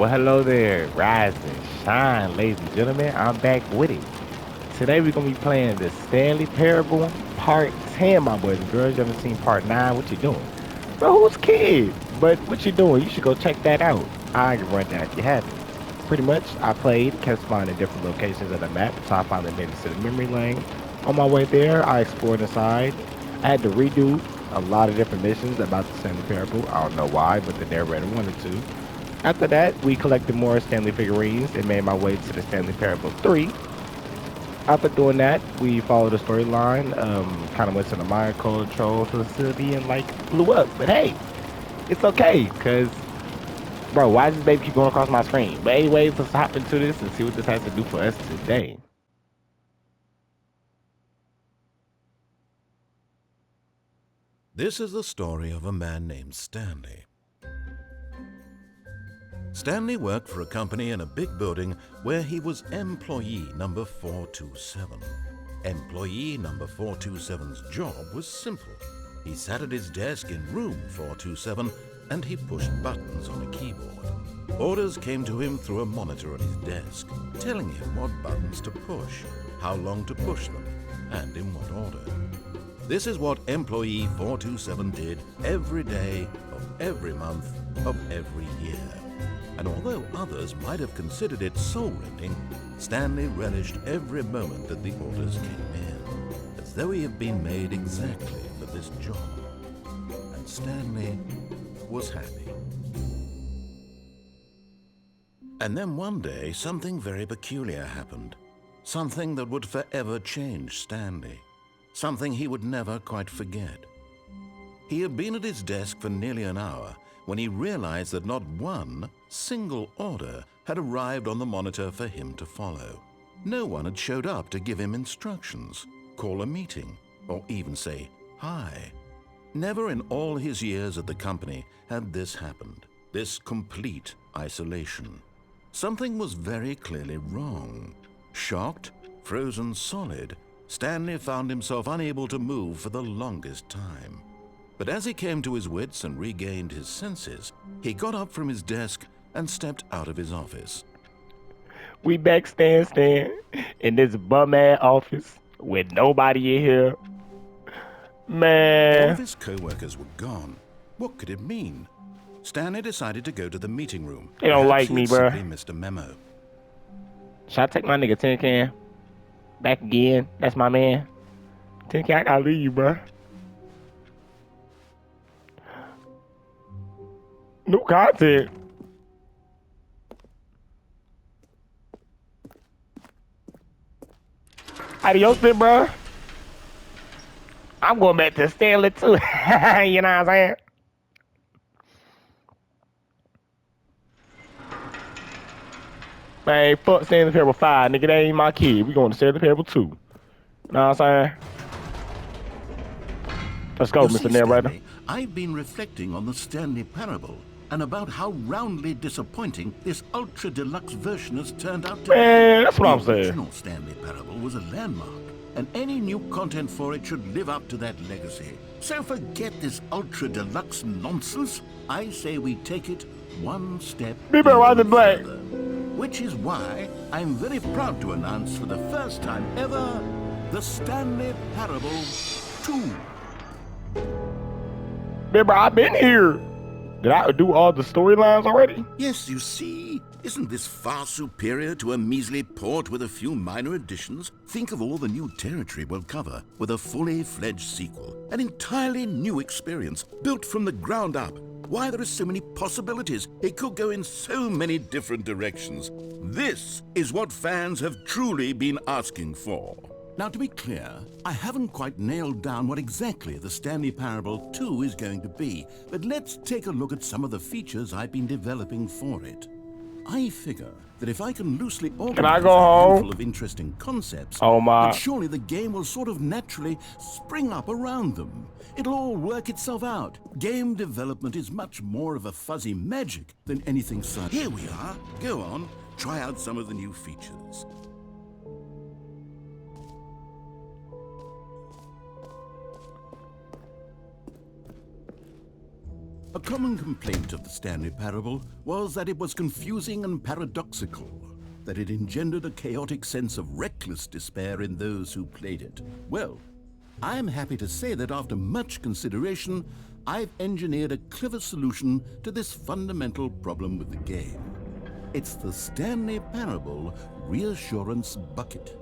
Well, hello there, rise and shine, ladies and gentlemen. I'm back with it. Today we're gonna be playing the Stanley Parable Part 10, my boys and girls. You haven't seen Part 9, what you doing? Bro, who's kid? But what you doing? You should go check that out. I can run down if you haven't. Pretty much, I played, kept finding different locations of the map until I finally made it to the memory lane. On my way there, I explored inside. I had to redo a lot of different missions about the Stanley Parable. I don't know why, but the narrator wanted to. After that, we collected more Stanley figurines and made my way to the Stanley Parable 3. After doing that, we followed the storyline, kind of went to the mind control facility and like blew up. But hey, it's okay, cause bro, why does this baby keep going across my screen? But anyways, let's hop into this and see what this has to do for us today. This is the story of a man named Stanley. Stanley worked for a company in a big building where he was employee number 427. Employee number 427's job was simple. He sat at his desk in room 427 and he pushed buttons on a keyboard. Orders came to him through a monitor on his desk, telling him what buttons to push, how long to push them, and in what order. This is what employee 427 did every day of every month of every year. And although others might have considered it soul-rending, Stanley relished every moment that the orders came in, as though he had been made exactly for this job. And Stanley was happy. And then one day, something very peculiar happened. Something that would forever change Stanley. Something he would never quite forget. He had been at his desk for nearly an hour when he realized that not one single order had arrived on the monitor for him to follow. No one had showed up to give him instructions, call a meeting, or even say hi. Never in all his years at the company had this happened, this complete isolation. Something was very clearly wrong. Shocked, frozen solid, Stanley found himself unable to move for the longest time. But as he came to his wits and regained his senses, he got up from his desk and stepped out of his office. We back Stan in this bum ass office with nobody in here. All of Man, his co-workers were gone. What could it mean? Stanley decided to go to the meeting room. they don't Perhaps like he me, had bruh. simply missed a memo. Should I take my nigga Tin Can back again? That's my man. Tin Can, I gotta leave, bruh. New content. Adios, then, bruh. I'm going back to Stanley too. You know what I'm saying? Man, fuck Stanley Parable 5, nigga. That ain't my kid. We going to Stanley Parable 2. You know what I'm saying? Let's go, You Mr. see, Narrator. Stanley, I've been reflecting on the Stanley Parable and about how roundly disappointing this ultra-deluxe version has turned out to be. Man, that's what The I'm saying. original Stanley Parable was a landmark, and any new content for it should live up to that legacy. So forget this ultra-deluxe nonsense. I say we take it one step Be better ride the even black. further. Which is why I'm very proud to announce for the first time ever, the Stanley Parable 2. Remember, I've been here. Did I do all the storylines already? Yes, you see, isn't this far superior to a measly port with a few minor additions? Think of all the new territory we'll cover with a fully fledged sequel. An entirely new experience, built from the ground up. Why, there are so many possibilities. It could go in so many different directions. This is what fans have truly been asking for. Now, to be clear, I haven't quite nailed down what exactly the Stanley Parable 2 is going to be, but let's take a look at some of the features I've been developing for it. I figure that if I can loosely organize go a home? handful of interesting concepts, Oh my. then surely the game will sort of naturally spring up around them. It'll all work itself out. Game development is much more of a fuzzy magic than anything such. Here we are. Go on, try out some of the new features. A common complaint of the Stanley Parable was that it was confusing and paradoxical, that it engendered a chaotic sense of reckless despair in those who played it. Well, I am happy to say that after much consideration, I've engineered a clever solution to this fundamental problem with the game. It's the Stanley Parable Reassurance Bucket.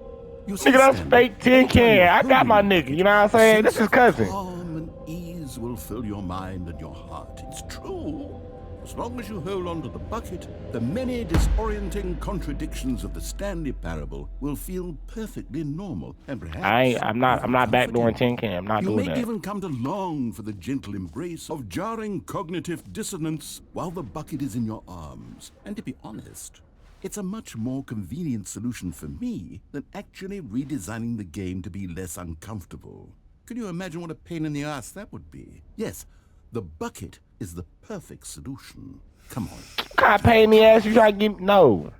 You see, Nigga, that's Stanley, fake tin can. I got my nigga. You know what I'm saying? This is cousin. Calm and ease will fill your mind and your heart. It's true. As long as you hold on to the bucket, the many disorienting contradictions of the Stanley Parable will feel perfectly normal and perhaps I'm not backdooring tin can. I'm not you doing may that. even come to long for the gentle embrace of jarring cognitive dissonance while the bucket is in your arms. And to be honest, it's a much more convenient solution for me than actually redesigning the game to be less uncomfortable. Can you imagine what a pain in the ass that would be? Yes, the bucket is the perfect solution. Come on. What kind of pain in the ass you try to give? No,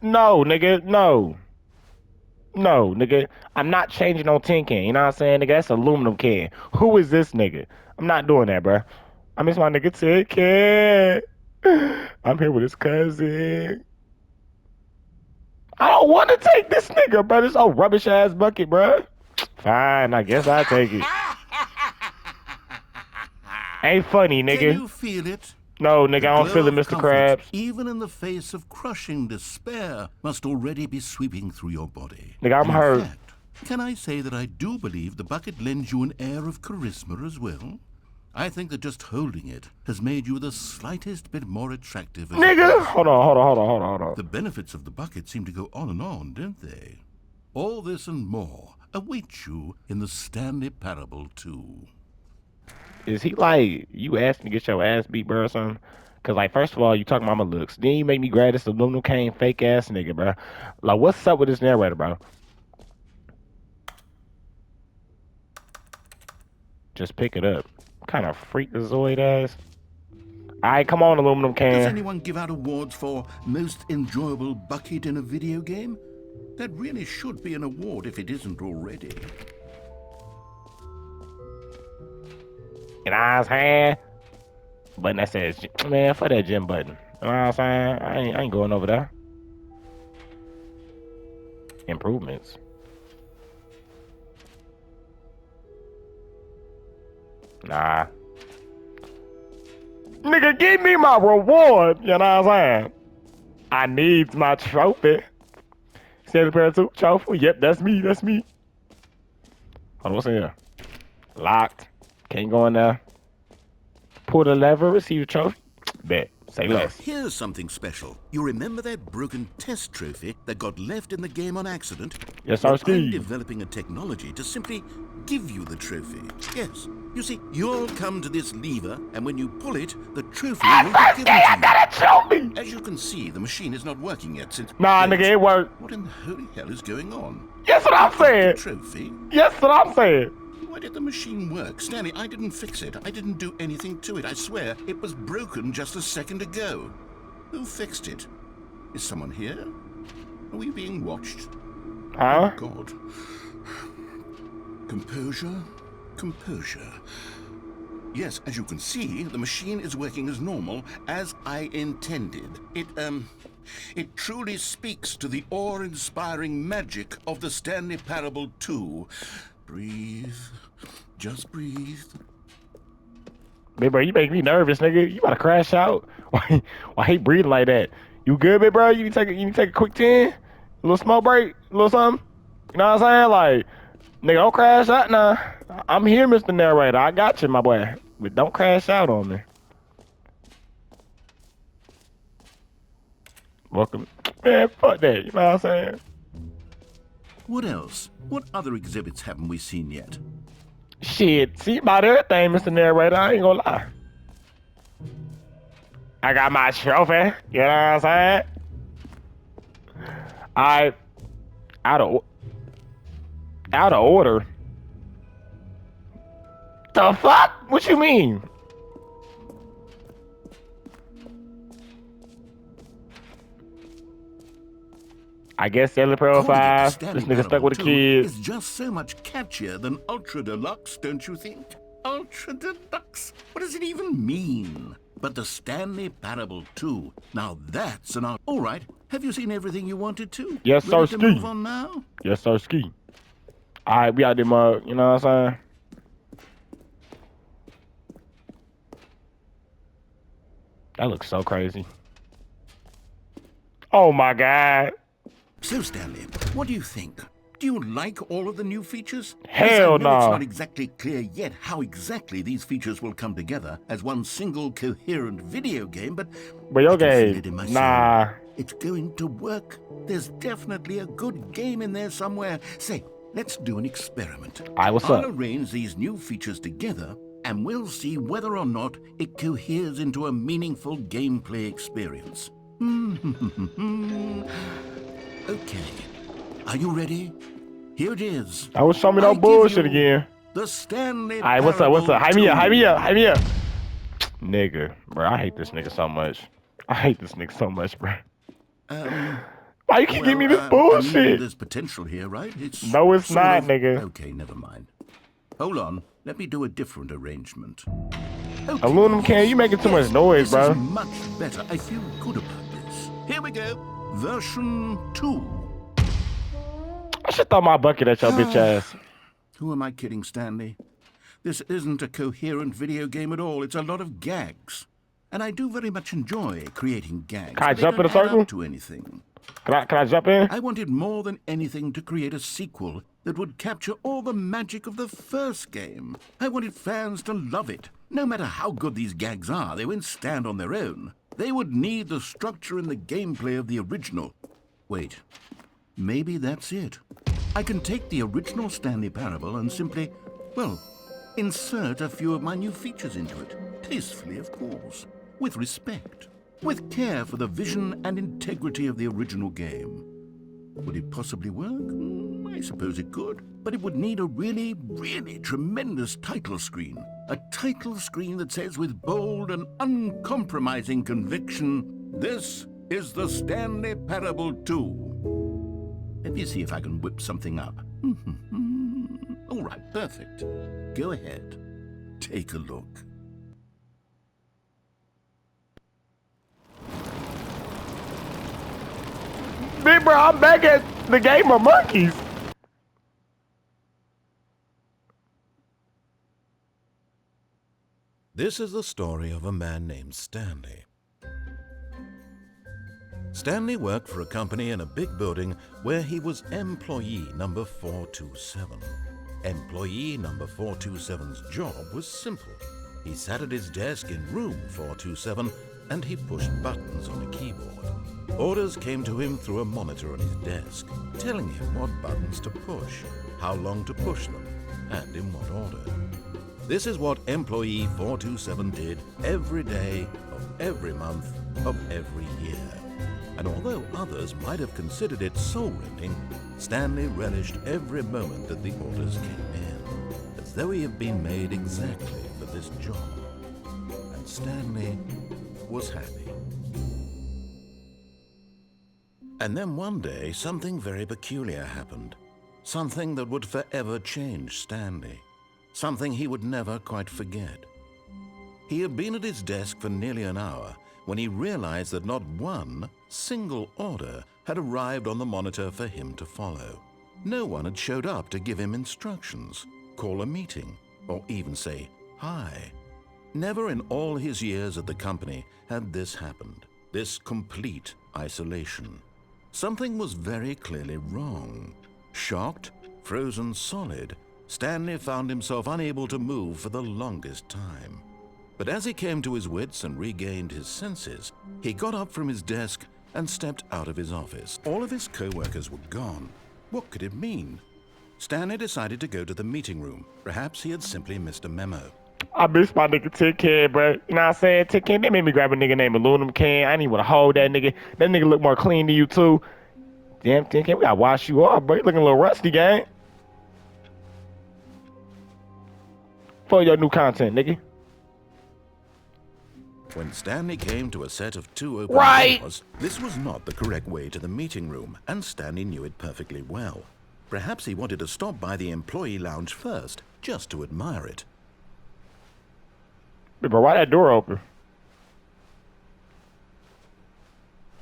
nigga, no, nigga. I'm not changing on tin can. You know what I'm saying, nigga? That's aluminum can. Who is this nigga? I'm not doing that, bro. I miss my nigga tin can. I'm here with his cousin. I don't want to take this nigga, bro. This old rubbish ass bucket, bro. Fine, I guess I'll take it. Ain't funny, nigga. Can you feel it? No, nigga, I don't feel it, Mr. Krabs. Even in the face of crushing despair, must already be sweeping through your body. Nigga, I'm hurt. In fact, can I say that I do believe the bucket lends you an air of charisma as well? I think that just holding it has made you the slightest bit more attractive. Nigga, hold on. The benefits of the bucket seem to go on, don't they? All this and more await you in the Stanley Parable 2. Is he like, you asked me to get your ass beat, bro, or something? Because, like, first of all, you talking about my looks. Then you make me grab this aluminum cane fake ass nigga, bro. Like, what's up with this narrator, bro? Just pick it up. What kind of freakazoid ass? Alright, come on, aluminum can. Does anyone give out awards for most enjoyable bucket in a video game? That really should be an award if it isn't already. You know what I'm saying? Button that says, man, fuck that gym button. You know what I'm saying? I ain't going over there. Improvements. Nah. Nigga, give me my reward. You know what I'm saying? I need my trophy. Stanley Parable 2 trophy. Yep, that's me. Hold on, what's in here? Locked. Can't go in there. Pull the lever, receive the trophy. Bet. Say less. Here's something special. You remember that broken test trophy that got left in the game on accident? Yes, sir, I'm Steve. developing a technology to simply give you the trophy. Yes. You see, you'll come to this lever, and when you pull it, the trophy will be given to you. I got a trophy! As you can see, the machine is not working yet since... Nah, nigga, it worked. What in the holy hell is going on? Yes, what I'm saying. The trophy? Yes, what I'm saying. Why did the machine work? Stanley, I didn't fix it. I didn't do anything to it. I swear, it was broken just a second ago. Who fixed it? Is someone here? Are we being watched? Huh? Oh, God. Composure. Yes, as you can see, the machine is working as normal, as I intended. It truly speaks to the awe-inspiring magic of the Stanley Parable 2. Breathe. Just breathe. Big bro, you make me nervous, nigga. You about to crash out? Why he breathing like that? You good, big bro? You need to take a quick 10? A little smoke break? A little something? You know what I'm saying? Like, nigga, don't crash out now. I'm here, Mr. Narrator. I got you, my boy. But don't crash out on me. Welcome. Man, fuck that. You know what I'm saying? What else? What other exhibits haven't we seen yet? Shit, see about everything, Mr. Narrator. I ain't gonna lie. I got my trophy. You know what I'm saying? Out of order. The fuck? What you mean? I guess Stanley Parable 5. This nigga stuck with the kids. It's just so much catchier than Ultra Deluxe, don't you think? Ultra Deluxe. What does it even mean? But the Stanley Parable 2. Now that's an art. All right. Have you seen everything you wanted to? Yes, sir, Ready to ski. move on now? Yes, sir, ski. All right, we out there, mug. You know what I'm saying? That looks so crazy. Oh my God. So, Stanley, what do you think? Do you like all of the new features? Hell I know it's no. not exactly clear yet how exactly these features will come together as one single coherent video game, but your I can feel game, it in my nah. soul. It's going to work. There's definitely a good game in there somewhere. Say, let's do an experiment. All right, what's I'll up? arrange these new features together, and we'll see whether or not it coheres into a meaningful gameplay experience. Okay. Are you ready? Here it is. I was showing me no I give bullshit you again. The Stanley All right, what's up? What's up? Hype Parable me up. Hype me 2. up. Hype me up. Nigga, bro, I hate this nigga so much. I hate this nigga so much, bro. Why you keep giving me this I mean, bullshit? there's potential here, right? No, it's sort not, of- nigga. Okay, never mind. Hold on. Let me do a different arrangement. Okay, Aluminum can, you making too much noise, this bro. is much better. I feel good about this. Here we go. Version 2. I should throw my bucket at your bitch ass. Who am I kidding, Stanley? This isn't a coherent video game at all. It's a lot of gags. And I do very much enjoy creating gags. Can I but they jump in don't a add circle? up to anything. Can I jump in? I wanted more than anything to create a sequel that would capture all the magic of the first game. I wanted fans to love it. No matter how good these gags are, they won't stand on their own. They would need the structure and the gameplay of the original. Wait, maybe that's it. I can take the original Stanley Parable and simply, well, insert a few of my new features into it. Tastefully, of course. With respect. With care for the vision and integrity of the original game. Would it possibly work? I suppose it could. But it would need a really, really tremendous title screen. A title screen that says with bold and uncompromising conviction, "This is the Stanley Parable 2. Let me see if I can whip something up. All right, perfect. Go ahead. Take a look. Big bro, I'm back at the game of monkeys. This is the story of a man named Stanley. Stanley worked for a company in a big building where he was employee number 427. Employee number 427's job was simple. He sat at his desk in room 427 and he pushed buttons on a keyboard. Orders came to him through a monitor on his desk, telling him what buttons to push, how long to push them, and in what order. This is what employee 427 did every day of every month of every year. And although others might have considered it soul-rending, Stanley relished every moment that the orders came in, as though he had been made exactly for this job. And Stanley was happy. And then one day, something very peculiar happened. Something that would forever change Stanley. Something he would never quite forget. He had been at his desk for nearly an hour when he realized that not one single order had arrived on the monitor for him to follow. No one had showed up to give him instructions, call a meeting, or even say hi. Never in all his years at the company had this happened, this complete isolation. Something was very clearly wrong. Shocked, frozen solid, Stanley found himself unable to move for the longest time. But as he came to his wits and regained his senses, he got up from his desk and stepped out of his office. All of his co-workers were gone. What could it mean? Stanley decided to go to the meeting room. Perhaps he had simply missed a memo. I miss my nigga Tin Can, bro. You know what I'm saying? Tin Can, they made me grab a nigga named Aluminum Can. I didn't even want to hold that nigga. That nigga look more clean than you, too. Damn, Tin Can, we gotta wash you off, bro. You looking a little rusty, gang. For your new content, nigga. When Stanley came to a set of two open doors, this was not the correct way to the meeting room, and Stanley knew it perfectly well. Perhaps he wanted to stop by the employee lounge first, just to admire it. Hey, bro, why that door open?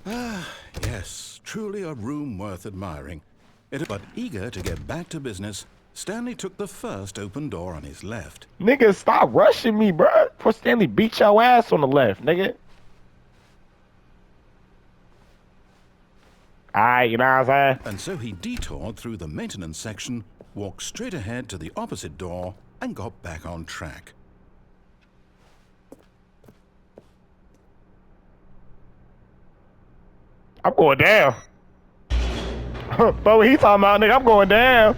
Yes, truly a room worth admiring. But eager to get back to business, Stanley took the first open door on his left. Nigga, stop rushing me, bro. Before Stanley beat your ass on the left, nigga. Alright, you know what I'm saying? And so he detoured through the maintenance section, walked straight ahead to the opposite door, and got back on track. I'm going down. But what he talking about, nigga, I'm going down.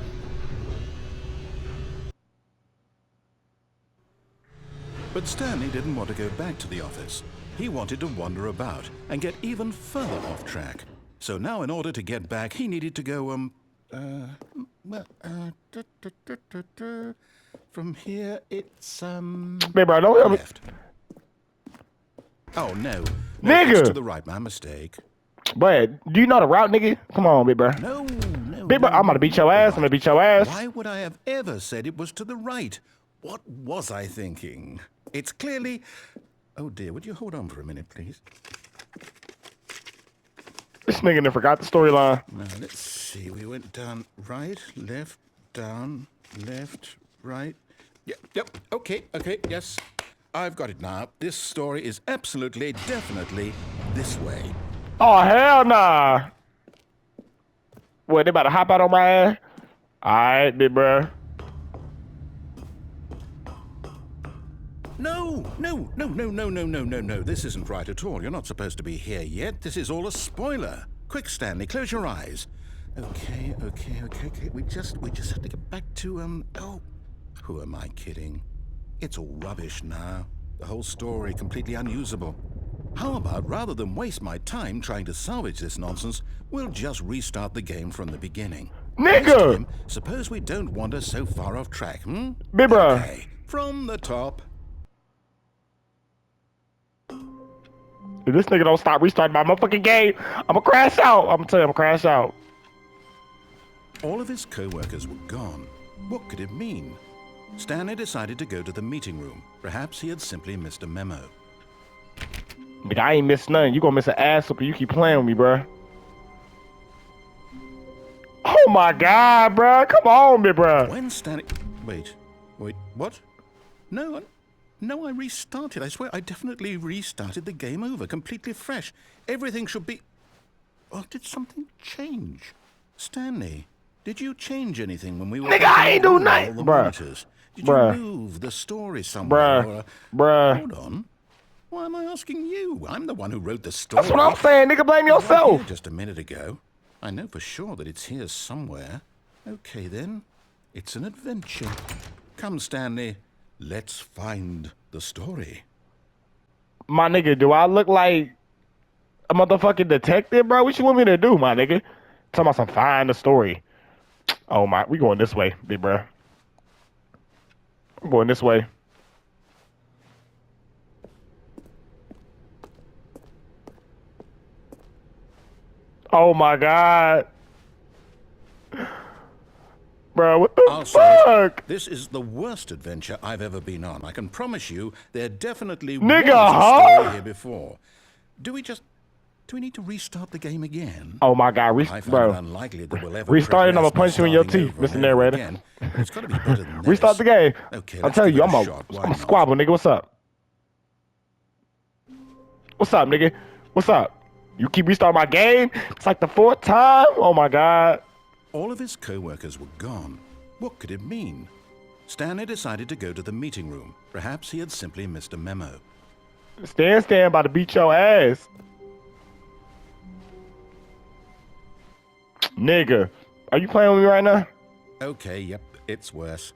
But Stanley didn't want to go back to the office. He wanted to wander about and get even further off track. So now in order to get back, he needed to go, from here it's, Man, bro, don't left. Oh, no. Nigga! It's to the right, my mistake. But do you know the route, nigga? Come on, big bro. No. Big bro, I'm gonna beat your ass. I'm gonna beat your ass. Why would I have ever said it was to the right? What was I thinking? It's clearly... Oh, dear, would you hold on for a minute, please? This nigga done forgot the storyline. Now, let's see. We went down right, left, down, left, right. Yep, okay, yes. I've got it now. This story is absolutely, definitely this way. Oh, hell nah. What, they about to hop out on my ass? Alright, big bro. No. This isn't right at all. You're not supposed to be here yet. This is all a spoiler. Quick, Stanley, close your eyes. Okay. We just have to get back to, oh, who am I kidding? It's all rubbish now. The whole story completely unusable. How about, rather than waste my time trying to salvage this nonsense, we'll just restart the game from the beginning. Nigga! This time, suppose we don't wander so far off track, Big bro. Okay, from the top. If this nigga don't stop restarting my motherfucking game, I'ma crash out. I'ma tell you, I'ma crash out. All of his co-workers were gone. What could it mean? Stanley decided to go to the meeting room. Perhaps he had simply missed a memo. Nigga, I ain't missed nothing. You gonna miss an ass up if you keep playing with me, bro. Oh my god, bro. Come on, me, bro. When Stanley... Wait, what? No, I restarted. I swear I definitely restarted the game over, completely fresh. Everything should be... Oh, did something change? Stanley, did you change anything when we were... Nigga, I ain't do nothing, bruh. Did you move the story somewhere? Bruh. Hold on. Why am I asking you? I'm the one who wrote the story. That's what I'm saying, nigga. Blame yourself. Right, just a minute ago. I know for sure that it's here somewhere. Okay, then. It's an adventure. Come, Stanley. Let's find the story. My nigga, do I look like a motherfucking detective, bro? What you want me to do, my nigga? Talking about some find the story. Oh my, we going this way, big bro. I'm going this way. Oh my god. Bro, what the fuck? This is the worst adventure I've ever been on. I can promise you there definitely Nigga, was a story here before. Do we need to restart the game again? Oh my god, I find bro. it unlikely that we'll ever Restart it, I'm gonna progress punch you in your by teeth, starting Mr. over Narrator. again. It's got to be better than this. Restart the game. Okay, I'm telling you, I'm a squabble, nigga. What's up? What's up, nigga? What's up? You keep restarting my game? It's like the 4th time? Oh my god. All of his co-workers were gone. What could it mean? Stanley decided to go to the meeting room. Perhaps he had simply missed a memo. Stan about to beat your ass. Nigga, are you playing with me right now? Okay, yep, it's worse.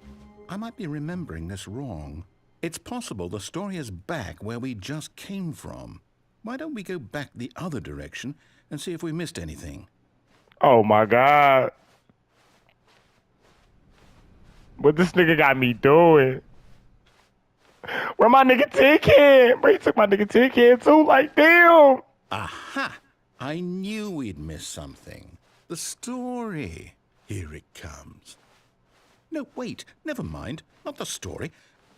I might be remembering this wrong. It's possible the story is back where we just came from. Why don't we go back the other direction and see if we missed anything? Oh my god. What this nigga got me doing? Where my nigga Tin Can? Bro, he took my nigga Tin Can too, like damn. Aha! I knew we'd miss something. The story. Here it comes. No, wait, never mind. Not the story.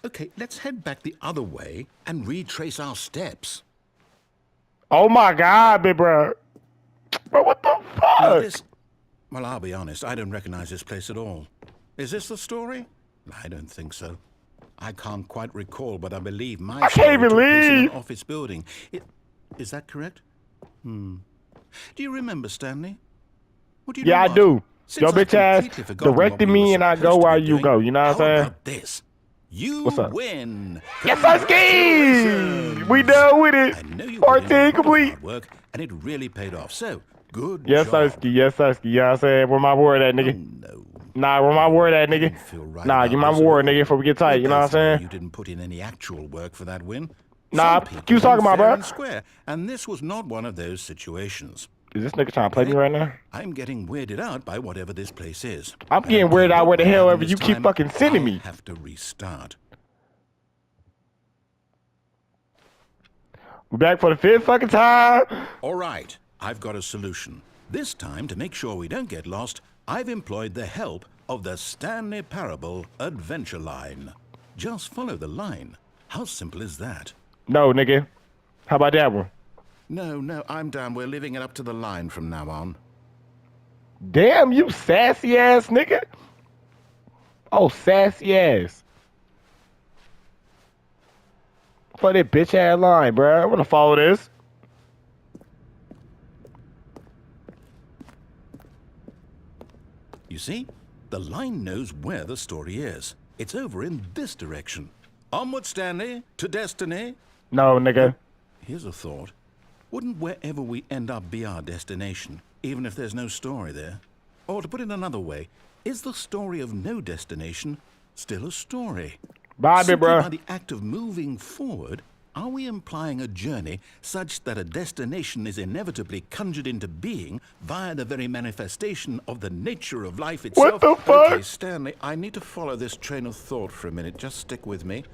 Okay, let's head back the other way and retrace our steps. Oh my God, big bro. Bro, what the Now fuck? well, I'll be honest, I don't recognize this place at all. Is this the story? I don't think so. I can't quite recall, but I believe my I can't story even took place in an leave. office building. Is that correct? Do you remember, Stanley? Well, do you know Yeah, I what? do. Your Since I've bitch ass completely forgotten what directed we were me and I go supposed to where be you doing, go. You know what how I'm saying? about this? You What's up? win! Yes, Szesional. We Congratulations! done with it. I know you put Part in a 10 lot of complete. hard work, and it really paid off. So, good Yes, job. Szeski. Yes, Szeski. You know what I'm saying? Where my word at, Oh, nigga? no. Nah, where my No, word at, I nigga? don't feel right Nah, give about my this at word, nigga, all. before we get We tight. You know what both I'm know saying? you didn't put in any actual work for that win. Nah, Some what you people win talking about, fair bro? and square, and this was not one of those situations. Is this nigga trying to play me Okay? right now? I'm getting weirded out by whatever this place is. I'm I don't getting care weirded out what where the we're hell having ever this you keep time, fucking sending I me. have to restart. We back for the fifth fucking time. All right, I've got a solution. This time, to make sure we don't get lost, I've employed the help of the Stanley Parable Adventure Line. Just follow the line. How simple is that? No, nigga. How about that one? No, I'm down. We're leaving it up to the line from now on. Damn, you sassy ass nigga. Oh, sassy ass. For that bitch ass line, bro. I wanna follow this. You see? The line knows where the story is. It's over in this direction. Onward, Stanley, to destiny. No, nigga. Here's a thought. Wouldn't wherever we end up be our destination, even if there's no story there? Or to put it another way, is the story of no destination still a story? Bye, Simply bro. by the act of moving forward, are we implying a journey such that a destination is inevitably conjured into being via the very manifestation of the nature of life What itself? the Okay, fuck? Stanley, I need to follow this train of thought for a minute. Just stick with me.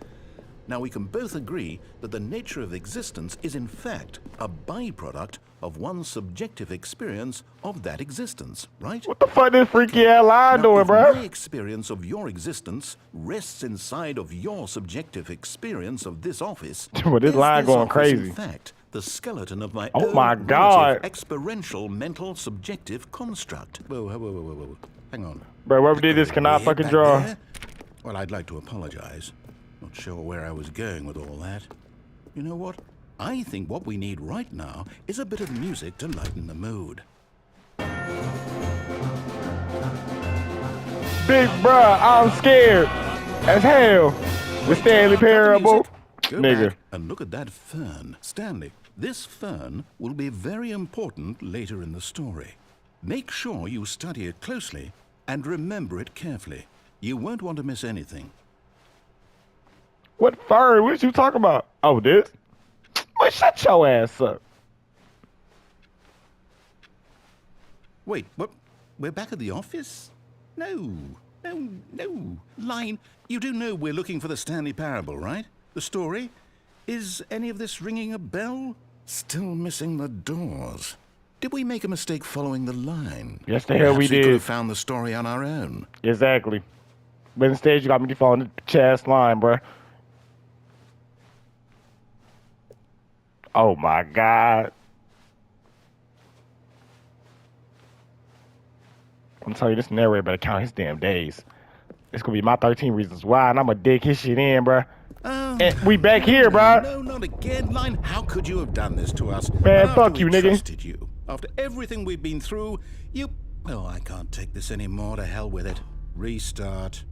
Now, we can both agree that the nature of existence is in fact a byproduct of one's subjective experience of that existence, right? What the fuck this freaky ass line Now, doing, if bro? my experience of your existence rests inside of your subjective experience of this office, Well, this is line this going office in crazy. fact the skeleton of my Oh own my relative God. experiential mental subjective construct? Whoa. Hang on. Bro, whoever That did got this all cannot weird fucking back draw. there. Well, I'd like to apologize. Not sure where I was going with all that. You know what? I think what we need right now is a bit of music to lighten the mood. Big bruh, I'm scared as hell. With Stanley Cut the Parable. music. Go Nigga. back and look at that fern. Stanley, this fern will be very important later in the story. Make sure you study it closely and remember it carefully. You won't want to miss anything. What fur? What you talking about? Oh, this? Well, shut your ass up. Wait, what? We're back at the office? No. Line, you do know we're looking for the Stanley Parable, right? The story? Is any of this ringing a bell? Still missing the doors. Did we make a mistake following the line? Yes, the hell we Perhaps we could did. have found the story on our own. Exactly. But instead, you got me following the chest line, bruh. Oh my God. I'm telling you, this narrator better count his damn days. It's gonna be my 13 reasons why, and I'm gonna dig his shit in, bruh. Oh, And we back here, bruh. No, not again, Line. How could you have done this to us? Man, And after fuck you, we nigga. trusted you. After everything we've been through, you... Oh, I can't take this anymore. To hell with it. Restart.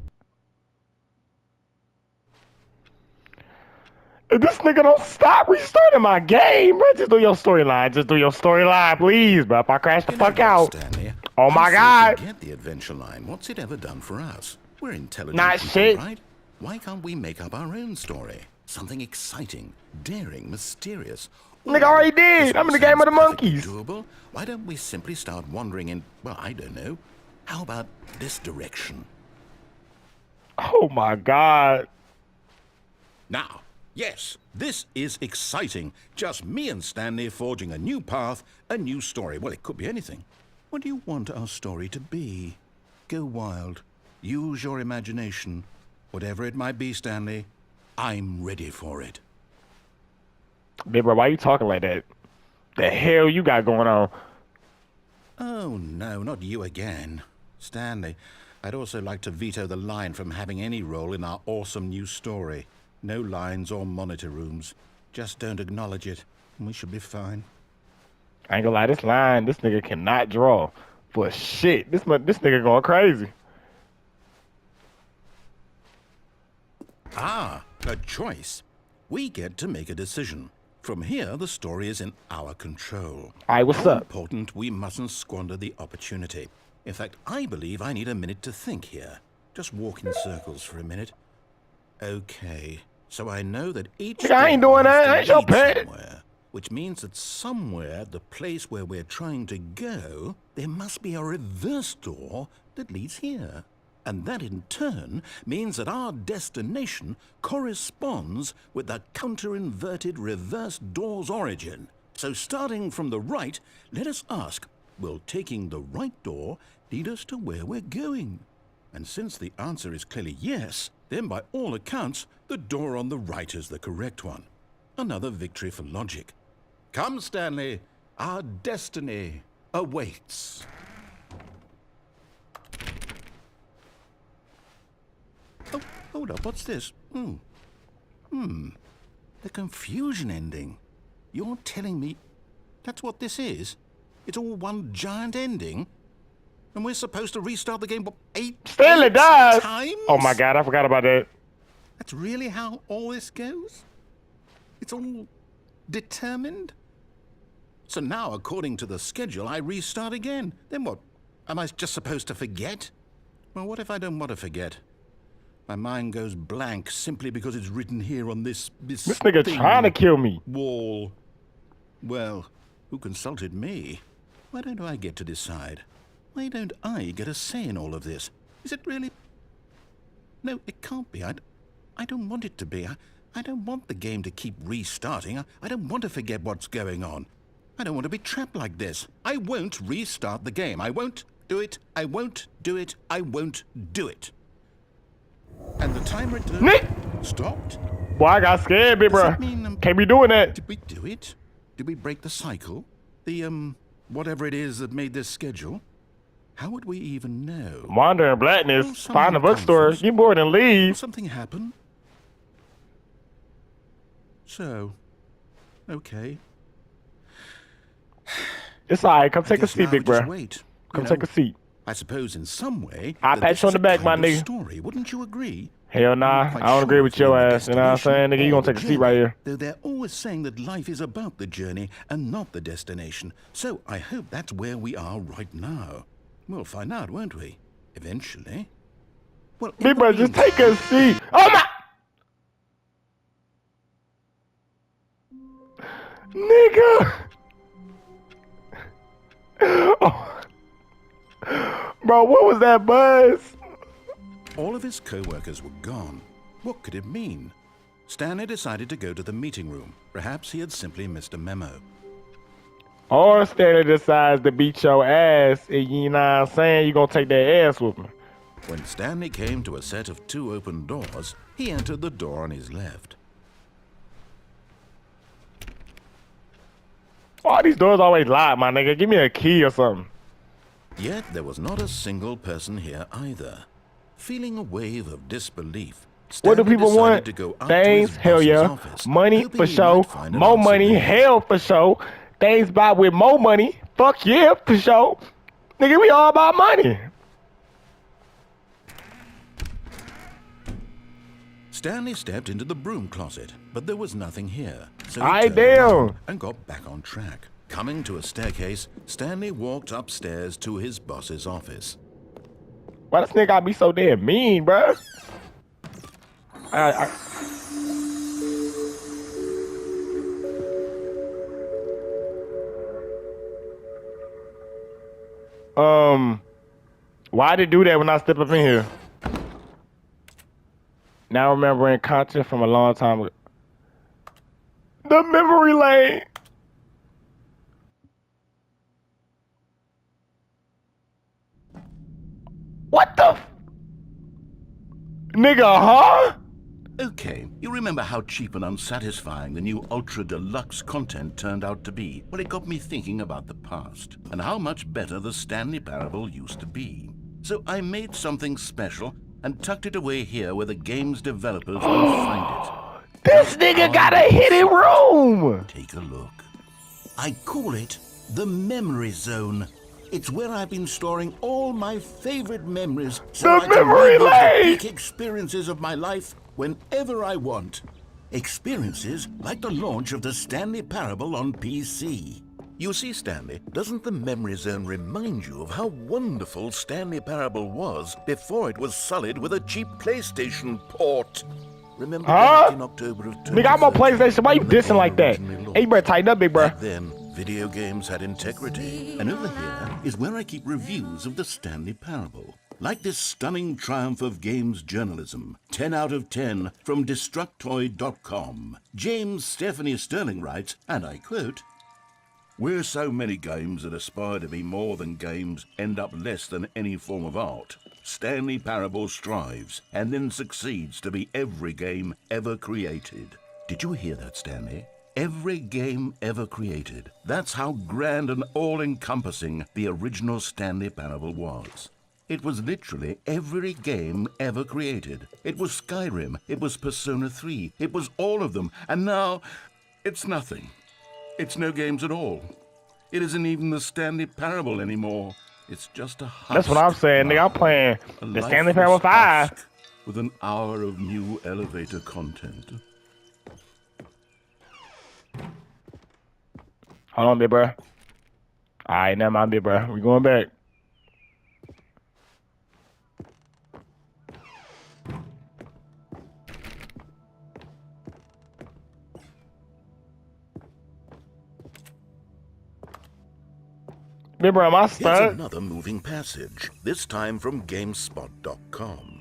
If this nigga don't stop restarting my game, bruh. Just do your storyline. Just do your storyline, please, bruh. If I crash the You know fuck what, out. Stanley? Oh my I say God. forget the adventure line. What's it ever done for us? We're intelligent Not people, shit. right? Why can't we make up our own story? Something exciting, daring, mysterious. Nigga already This did. I'm in one the game of the sounds perfectly monkeys. Doable. Why don't we simply start wandering in, well, I don't know. How about this direction? Oh my God. Now, yes, this is exciting. Just me and Stanley forging a new path, a new story. Well, it could be anything. What do you want our story to be? Go wild. Use your imagination. Whatever it might be, Stanley, I'm ready for it. Big bro, why you talking like that? The hell you got going on? Oh, no, not you again. Stanley, I'd also like to veto the line from having any role in our awesome new story. No lines or monitor rooms. Just don't acknowledge it, and we should be fine. I ain't gonna lie, this nigga cannot draw. For shit, this nigga going crazy. Ah, a choice. We get to make a decision. From here, the story is in our control. All right, what's How up? important we mustn't squander the opportunity. In fact, I believe I need a minute to think here. Just walk in circles for a minute. Okay, so I know that each Nigga, I ain't door doing has that. to I ain't your lead pet. somewhere, which means that somewhere, the place where we're trying to go, there must be a reverse door that leads here. And that in turn means that our destination corresponds with the counter-inverted reverse door's origin. So starting from the right, let us ask, will taking the right door lead us to where we're going? And since the answer is clearly yes, then by all accounts, the door on the right is the correct one. Another victory for logic. Come, Stanley, our destiny awaits. Oh, hold up, what's this? The confusion ending. You're telling me that's what this is? It's all one giant ending? And we're supposed to restart the game, what, eight dies. times? Oh my god, I forgot about that. That's really how all this goes? It's all determined? So now, according to the schedule, I restart again. Then what? Am I just supposed to forget? Well, what if I don't want to forget? My mind goes blank simply because it's written here on this nigga thing, trying to kill me. wall. Well, who consulted me? Why don't I get to decide? Why don't I get a say in all of this? Is it really? No, it can't be. I don't want it to be. I don't want the game to keep restarting. I don't want to forget what's going on. I don't want to be trapped like this. I won't restart the game. I won't do it. I won't do it. I won't do it. And the timer stopped. Boy, I got scared, big Does bro. that mean, Can't be doing that. did we do it? Did we break the cycle? The, whatever it is that made this schedule? How would we even know? Wander in blackness, Will find a someone bookstore, come first? get bored and Will leave. something happen? So, okay. It's alright. Come I take a guess seat, now big we just bro. wait. Come You take know, a seat. I suppose in some way I'll that pat this you on is the a back, my kind of nigga. story. Wouldn't you agree? Hell nah, I'm quite I don't agree sure with if we're your in the ass. You know what I'm saying, nigga? You destination gonna or take a the seat right journey, here. Though they're always saying that life is about the journey and not the destination. So I hope that's where we are right now. We'll find out, won't we? Eventually. Well, in Big the bro, just take a meantime, seat. Oh my! Nigga! Oh. Bro, what was that buzz? all of his co-workers were gone. What could it mean? Stanley decided to go to the meeting room. Perhaps he had simply missed a memo. Or Stanley decides to beat your ass, and you know what I'm saying? You gonna take that ass whooping. When Stanley came to a set of 2 open doors, he entered the door on his left. Why these doors always locked, my nigga? Give me a key or something. Yet there was not a single person here either. Feeling a wave of disbelief, What do Stanley people decided want? to go up Things, to his hell boss's yeah. office, Money hoping for he sure. might find an More answer money, there. hell for sure. Things buy with more money. Fuck yeah, for sure. Nigga, we all about money. Stanley stepped into the broom closet, but there was nothing here. So he Aight, turned damn. around and got back on track. Coming to a staircase, Stanley walked upstairs to his boss's office. Why this nigga gotta be so damn mean, bro? Why'd it do that when I step up in here? Now remembering content from a long time ago. The memory lane. What the nigga, huh? Okay, you remember how cheap and unsatisfying the new Ultra Deluxe content turned out to be? Well, it got me thinking about the past and how much better the Stanley Parable used to be. So I made something special and tucked it away here where the game's developers won't find it. This nigga got a hidden room! Take a look. I call it the Memory Zone. It's where I've been storing all my favorite memories so I can relive the peak experiences of my life whenever I want. Experiences like the launch of the Stanley Parable on PC. You see, Stanley, doesn't the Memory Zone remind you of how wonderful Stanley Parable was before it was sullied with a cheap PlayStation port? Remember back in October of 2013? Nigga, I'm on PlayStation. Why you dissing like that? Hey, you better tighten up, big bro. Back then, video games had integrity. And over here is where I keep reviews of the Stanley Parable. Like this stunning triumph of games journalism, 10 out of 10 from Destructoid.com. James Stephanie Sterling writes, and I quote, "Where so many games that aspire to be more than games end up less than any form of art, Stanley Parable strives and then succeeds to be every game ever created." Did you hear that, Stanley? Every game ever created. That's how grand and all-encompassing the original Stanley Parable was. It was literally every game ever created. It was Skyrim, it was Persona 3, it was all of them, and now it's nothing. It's no games at all. It isn't even the Stanley Parable anymore. It's just a husk. That's what I'm saying, nigga. I'm playing the Stanley Parable 5. With an hour of new elevator content. Hold on, big bro. Alright, never mind, big bro. We going back. Big bro, am I stuck? Here's another moving passage, this time from GameSpot.com.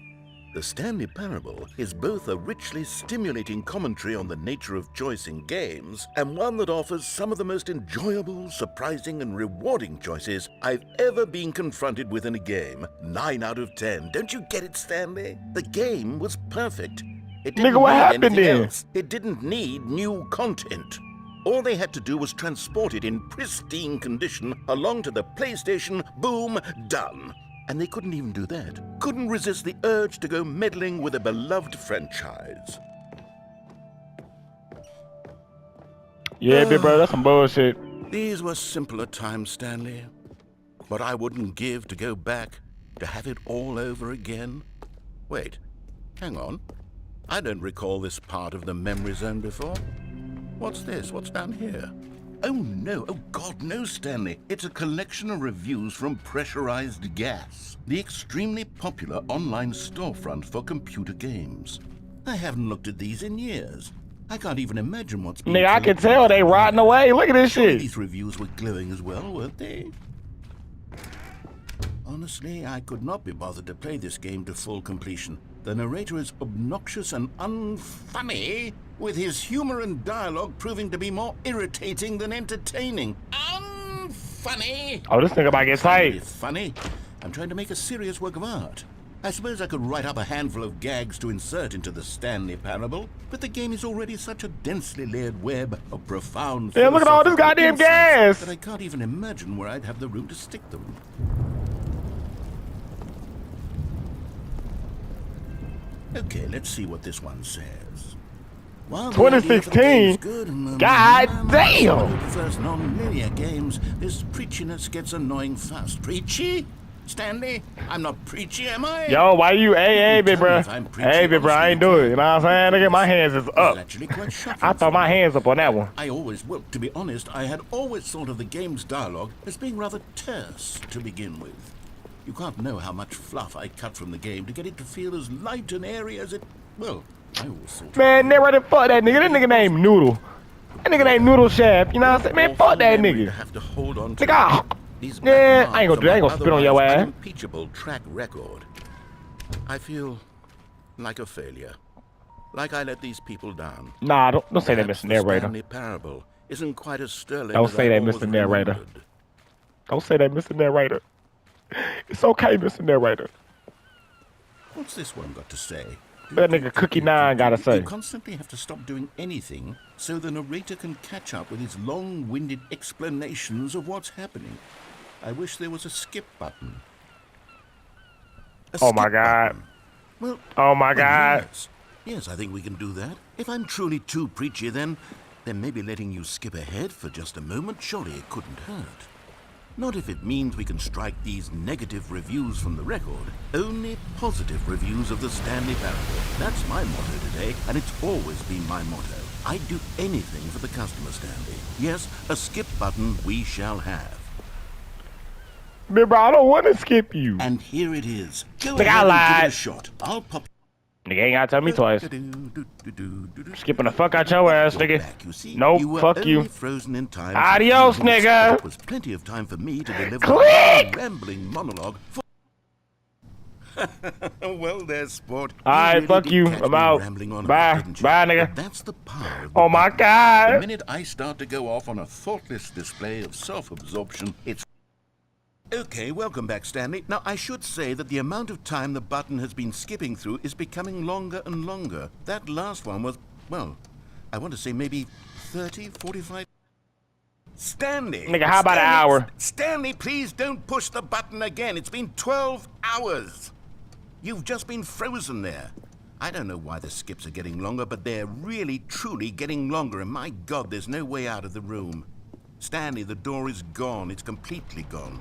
The Stanley Parable is both a richly stimulating commentary on the nature of choice in games and one that offers some of the most enjoyable, surprising, and rewarding choices I've ever been confronted with in a game. 9 out of 10. Don't you get it, Stanley? The game was perfect. It didn't Nigga, what need happened anything then? else. It didn't need new content. All they had to do was transport it in pristine condition along to the PlayStation. Boom, done. And they couldn't even do that. Couldn't resist the urge to go meddling with a beloved franchise. Yeah, big bro, that's some bullshit. These were simpler times, Stanley. But I wouldn't give to go back to have it all over again. Wait, hang on. I don't recall this part of the Memory Zone before. What's this? What's down here? Oh no, oh God, no, Stanley. It's a collection of reviews from Pressurized Gas, the extremely popular online storefront for computer games. I haven't looked at these in years. I can't even imagine what's been. Nigga, I can tell they rotting away. Look at this shit. These reviews were glowing as well, weren't they? Honestly, I could not be bothered to play this game to full completion. The narrator is obnoxious and unfunny, with his humor and dialogue proving to be more irritating than entertaining. Unfunny! Oh, this nigga might get tight. Funny? I'm trying to make a serious work of art. I suppose I could write up a handful of gags to insert into the Stanley Parable, but the game is already such a densely layered web of profound. Yeah, look at all this goddamn gas! That I can't even imagine where I'd have the room to stick them. Okay, let's see what this one says. While 2016? God damn! First non-linear games, this preachiness gets annoying fast. Preachy? Stanley? I'm not preachy, am I? Yo, why you, hey, big bro. Hey, big bro, I ain't do it. You know what I'm saying? Look at my hands is up. I throw my hands up on that one. Well, to be honest, I had always thought of the game's dialogue as being rather terse to begin with. You can't know how much fluff I cut from the game to get it to feel as light and airy as it, well, I always thought. Man, never fuck that nigga. That nigga named Noodle. That nigga named Noodle Shaft. You know what I'm saying? Man, fuck that nigga. Have to hold on to nigga, yeah, I ain't gonna do that. I ain't gonna spit on your ass. Unimpeachable track record. I feel like a failure. Like I let these people down. Nah, don't say that, Mr. Narrator. Stanley Parable isn't quite as sterling. Don't say that, Mr. Narrator. Don't say that, Mr. Narrator. It's okay, Mr. Narrator. What's this one got to say? That nigga Cookie Nine gotta You say. constantly have to stop doing anything so the narrator can catch up with his long-winded explanations of what's happening. I wish there was a skip button. A Oh my skip God. button. Well, Oh my God. yes. Yes, I think we can do that. If I'm truly too preachy, then maybe letting you skip ahead for just a moment, surely it couldn't hurt. Not if it means we can strike these negative reviews from the record. Only positive reviews of the Stanley Parable. That's my motto today, and it's always been my motto. I'd do anything for the customer, Stanley. Yes, a skip button we shall have. Remember, I don't want to skip you. And here it is. Go Nigga, I ahead and give it a lied. shot. I'll pop... Nigga ain't gotta tell me twice. Skipping the fuck out your ass, nigga. Back, you see. Nope, You were fuck only you. frozen in time Adios, for 3 minutes, nigga. but it was plenty of time for me to deliver Click! a rambling monologue for... Well, there's sport. Alright, really fuck did you. catch I'm me out. rambling on a Bye. bit, didn't you? Bye, nigga. But that's the power of the Oh my button. The God. minute I start to go off on a thoughtless display of self-absorption, it's... Okay, welcome back, Stanley. Now, I should say that the amount of time the button has been skipping through is becoming longer and longer. That last one was, well, I want to say maybe 30, 45... Stanley! Nigga, how about an Stanley, hour? Stanley, please don't push the button again. It's been 12 hours. You've just been frozen there. I don't know why the skips are getting longer, but they're really, truly getting longer, and my God, there's no way out of the room. Stanley, the door is gone. It's completely gone.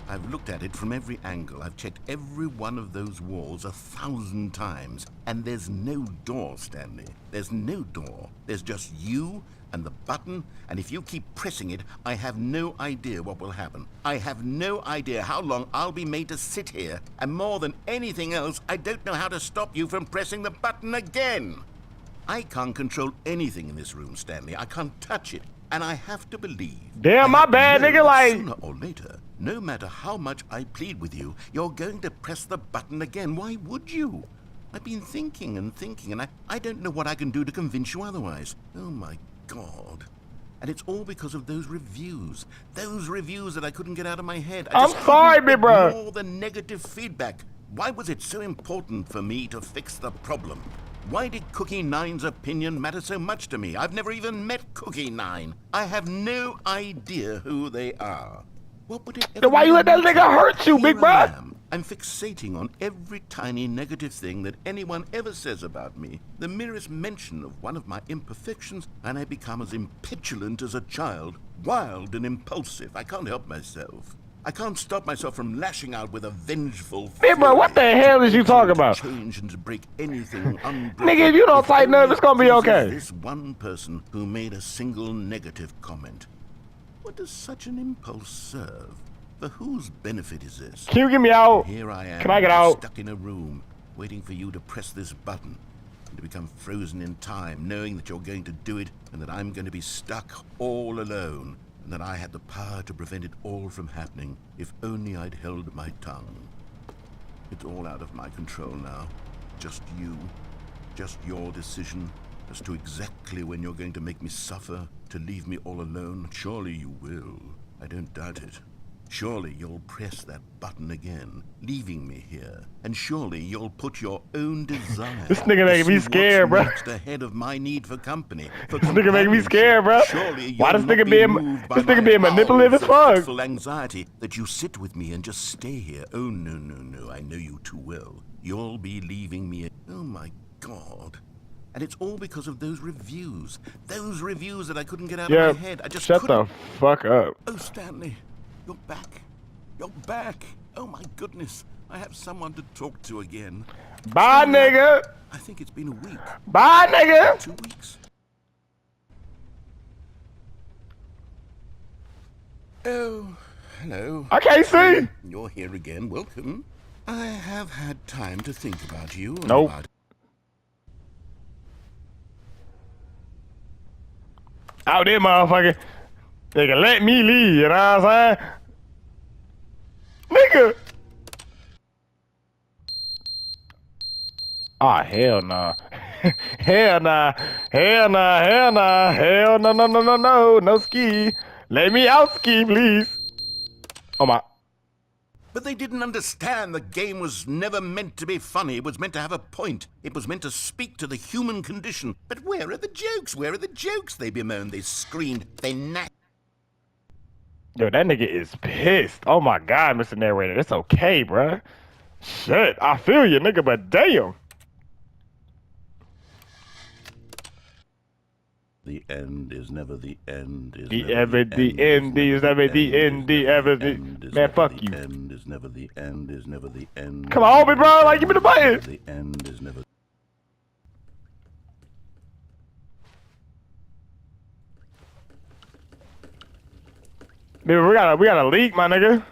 I've looked at it from every angle. I've checked every one of those walls 1,000 times. And there's no door, Stanley. There's no door. There's just you and the button, and if you keep pressing it, I have no idea what will happen. I have no idea how long I'll be made to sit here. And more than anything else, I don't know how to stop you from pressing the button again. I can't control anything in this room, Stanley. I can't touch it. And I have to believe... Damn, my bad, nigga, like... Sooner or later, no matter how much I plead with you, you're going to press the button again. Why would you? I've been thinking and thinking, and I don't know what I can do to convince you otherwise. Oh, my God. And it's all because of those reviews. Those reviews that I couldn't get out of my head. I'm sorry, big bro. More than negative feedback. Why was it so important for me to fix the problem? Why did Cookie Nine's opinion matter so much to me? I've never even met Cookie Nine. I have no idea who they are. What would it ever Then why you let that mean to nigga me? hurt you, Here big bro? I am. I'm fixating on every tiny negative thing that anyone ever says about me. The merest mention of one of my imperfections, and I become as impetulant as a child. Wild and impulsive. I can't help myself. I can't stop myself from lashing out with a vengeful Hey, bro, what the hell is you talking about? Change and to break anything unbreakable. Nigga, if you don't tighten up, it's gonna be only okay. This one person who made a single negative comment. What does such an impulse serve? For whose benefit is this? Can you get me out? Here I am. Can I get out? Stuck in a room, waiting for you to press this button. And to become frozen in time, knowing that you're going to do it, and that I'm going to be stuck all alone. And that I had the power to prevent it all from happening, if only I'd held my tongue. It's all out of my control now. Just you. Just your decision as to exactly when you're going to make me suffer, to leave me all alone. Surely you will. I don't doubt it. Surely you'll press that button again, leaving me here. And surely you'll put your own desire. This nigga making me scared, bro. Next ahead of my need for company. For This nigga making me scared, bro. Surely Why you'll this not nigga be being moved by this nigga my being manipulative as howls of fuck? fitful anxiety that you sit with me and just stay here. Oh no, no, no! I know you too well. You'll be leaving me. Oh my God! And it's all because of those reviews. Those reviews that I couldn't get out of my head. I just shut couldn't. the fuck up. Oh, Stanley, you're back. You're back. Oh my goodness. I have someone to talk to again. Bye, Stanley, nigga. I think it's been a week. Bye, nigga. 2 weeks. Oh, hello. I can't see. You're here again. Welcome. I have had time to think about you. and Nope. about- Out there, motherfucker. Nigga, let me leave, you know what I'm saying? Nigga. Ah, hell nah. Hell nah. Hell nah. Hell nah. Hell no, no, no, no, no. No ski. Let me out ski, please. Oh my. But they didn't understand the game was never meant to be funny. It was meant to have a point. It was meant to speak to the human condition. But where are the jokes? Where are the jokes? They bemoaned, they screamed, they gnashed. Yo, that nigga is pissed. Oh my God, Mr. Narrator. It's okay, bruh. Shit, I feel you, nigga, but damn. The end is never the end. The end is never the end. Man, fuck you. The end is never the end. Is never the end. Come on, bro. Like, give me the button. The end is never. Dude, we got a leak, my nigga.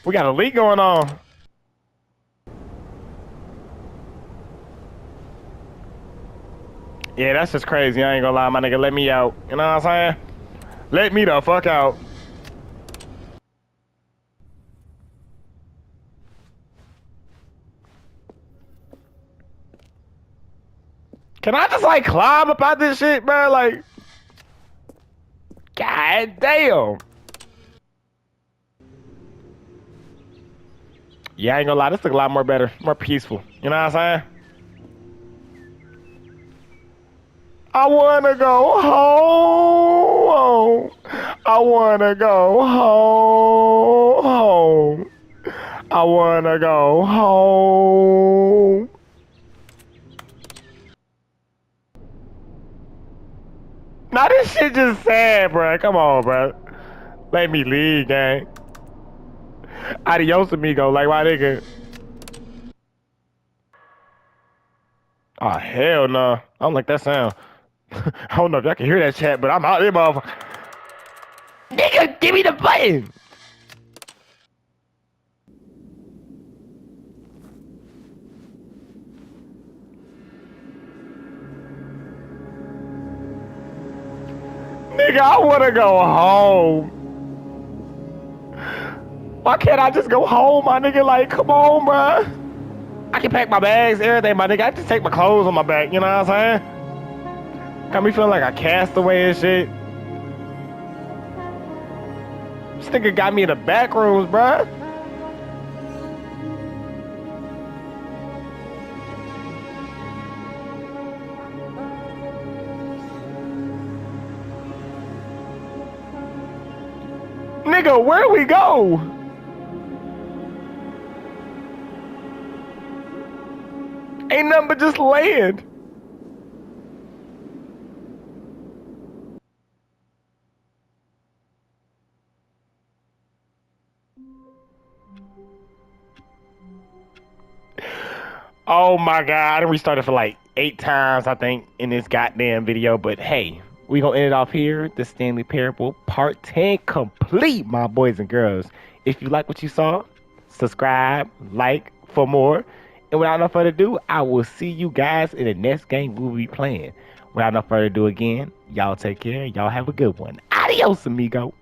We got a leak going on. Yeah, that's just crazy. I ain't gonna lie, my nigga. Let me out. You know what I'm saying? Let me the fuck out. Can I just like climb up out this shit, bro? Like, god damn. Yeah, I ain't gonna lie. This look a lot more better, more peaceful. You know what I'm saying? I wanna go home. I wanna go home. I wanna go home. Now this shit just sad, bro. Come on, bro. Let me leave, gang. Adios, amigo. Like, my nigga. Oh, hell no. I don't like that sound. I don't know if y'all can hear that chat, but I'm out there, motherfucker. Nigga, give me the button. Nigga, I wanna go home. Why can't I just go home, my nigga? Like, come on, bruh. I can pack my bags, everything, my nigga. I just take my clothes on my back, you know what I'm saying? Got me feeling like a castaway and shit. This nigga got me in the back rooms, bruh. Nigga, where we go? Ain't nothing but just land. Oh my God, I done restarted for like 8 times, I think, in this goddamn video. But hey, we gonna end it off here. The Stanley Parable Part 10 complete, my boys and girls. If you like what you saw, subscribe, like for more. And without no further ado, I will see you guys in the next game we'll be playing. Without no further ado again, y'all take care. Y'all have a good one. Adios, amigo.